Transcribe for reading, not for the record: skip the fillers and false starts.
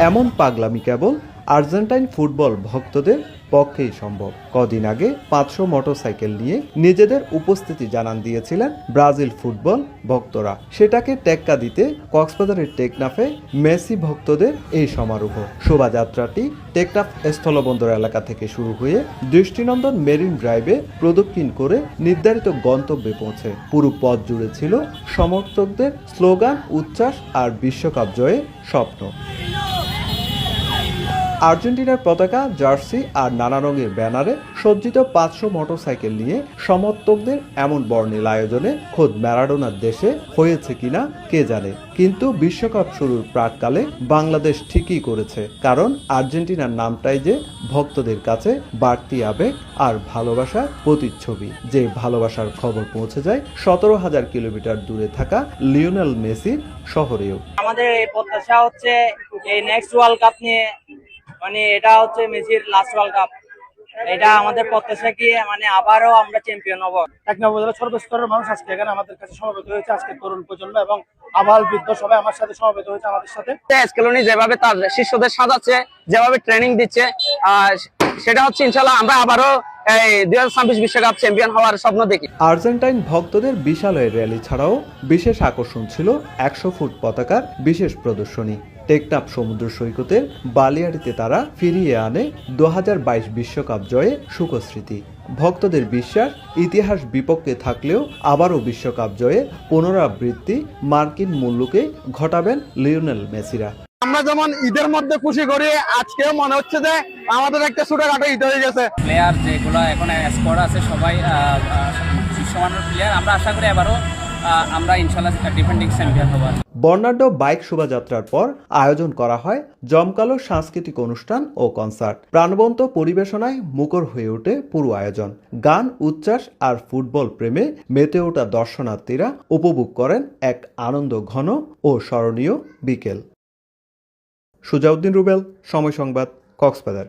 এমন পাগলামি কেবল Argentine football ভক্তদের পক্ষেই সম্ভব। কদিন আগে 500 মোটরসাইকেল নিয়ে নিজেদের উপস্থিতি জানান দিয়েছিলেন ব্রাজিল ফুটবল ভক্তরা। সেটাকে টেক্কা দিতে কক্সবাজারের টেকনাফে মেসি ভক্তদের এই সমারোহ। শোভাযাত্রাটি টেকনাফ স্থলবন্দর এলাকা থেকে শুরু হয়ে দৃষ্টিনন্দন মেরিন ড্রাইভে প্রদক্ষিণ করে নির্ধারিত গন্তব্যে পৌঁছে। পুরো পথ জুড়ে ছিল সমর্থকদের স্লোগান, উচ্ছ্বাস আর বিশ্বকাপ জয়ের স্বপ্ন। আর্জেন্টিনার পতাকা, জার্সি আর নানা রঙের ব্যানারে সজ্জিত 500 মোটরসাইকেল নিয়ে সমর্থকদের এমন বর্ণিল আয়োজনে খোদ ম্যারাডোনার দেশে হয়েছে কিনা কে জানে। কিন্তু বিশ্বকাপ শুরুর প্রাককালে বাংলাদেশ ঠিকই করেছে, কারণ আর্জেন্টিনার নামটাই যে ভক্তদের কাছে বাড়তি আবেগ আর ভালোবাসার প্রতিচ্ছবি। যে ভালোবাসার খবর পৌঁছে যায় 17,000 কিলোমিটার দূরে থাকা লিওনেল মেসির শহরেও। আমাদের এই প্রত্যাশা হচ্ছে এই নেক্সট ওয়ার্ল্ড কাপ নিয়ে, মানে এটা হচ্ছে মেসির লাস্ট ওয়ার্ল্ড কাপ। এটা আমাদের প্রত্যাশা কি আবারও আমরা চ্যাম্পিয়ন হব। টেকনাফ উপজেলার সর্বস্তরের মানুষ আজকে এখানে আমাদের কাছে সমবেত হয়েছে। আজকে তরুণ প্রজন্ম এবং আবাল বৃদ্ধ সবাই আমার সাথে সমবেত হয়েছে আমাদের সাথে। স্কেলনি যেভাবে তার শিষ্যদের সাজাচ্ছে, যেভাবে ট্রেনিং দিচ্ছে, সেটা হচ্ছে ইনশাল্লাহ আমরা আবারও 2026 বিশ্বকাপ চ্যাম্পিয়ন হওয়ার স্বপ্ন দেখি। আর্জেন্টাইন ভক্তদের বিশাল এই র্যালি ছাড়াও বিশেষ আকর্ষণ ছিল 100 ফুট পতাকার বিশেষ প্রদর্শনী। টেকনাফ সমুদ্র সৈকতের বালিয়াড়িতে তারা ফিরিয়ে আনে 2022 বিশ্বকাপ জয়ে সুখস্মৃতি। ভক্তদের বিশ্বাস, ইতিহাস বিপক্ষে থাকলেও আবারও বিশ্বকাপ জয়ে পুনরাবৃত্তি মার্কিন মুল্লুকে ঘটাবেন লিওনেল মেসিরা। আমরা যেমন ঈদের মধ্যে খুশি করি, আজকেও মনে হচ্ছে যে আমাদের একটা ছোটখাটো ঈদ হয়ে গেছে। প্লেয়ার যেগুলো এখন স্কোয়াড আছে সবাই বিশ্বমানের প্লেয়ার। আমরা আশা করি এবারও আমরা ইনশাল্লাহ ডিফেন্ডিং চ্যাম্পিয়ন হব। বর্ণাঢ্য বাইক শোভাযাত্রার পর আয়োজন করা হয় জমকালো সাংস্কৃতিক অনুষ্ঠান ও কনসার্ট। প্রাণবন্ত পরিবেশনায় মুখর হয়ে ওঠে পুরো আয়োজন। গান, উচ্ছ্বাস আর ফুটবল প্রেমে মেতে ওঠা দর্শনার্থীরা উপভোগ করেন এক আনন্দ ঘন ও স্মরণীয় বিকেল। সুজাউদ্দিন রুবেল, সময় সংবাদ, কক্সবাজার।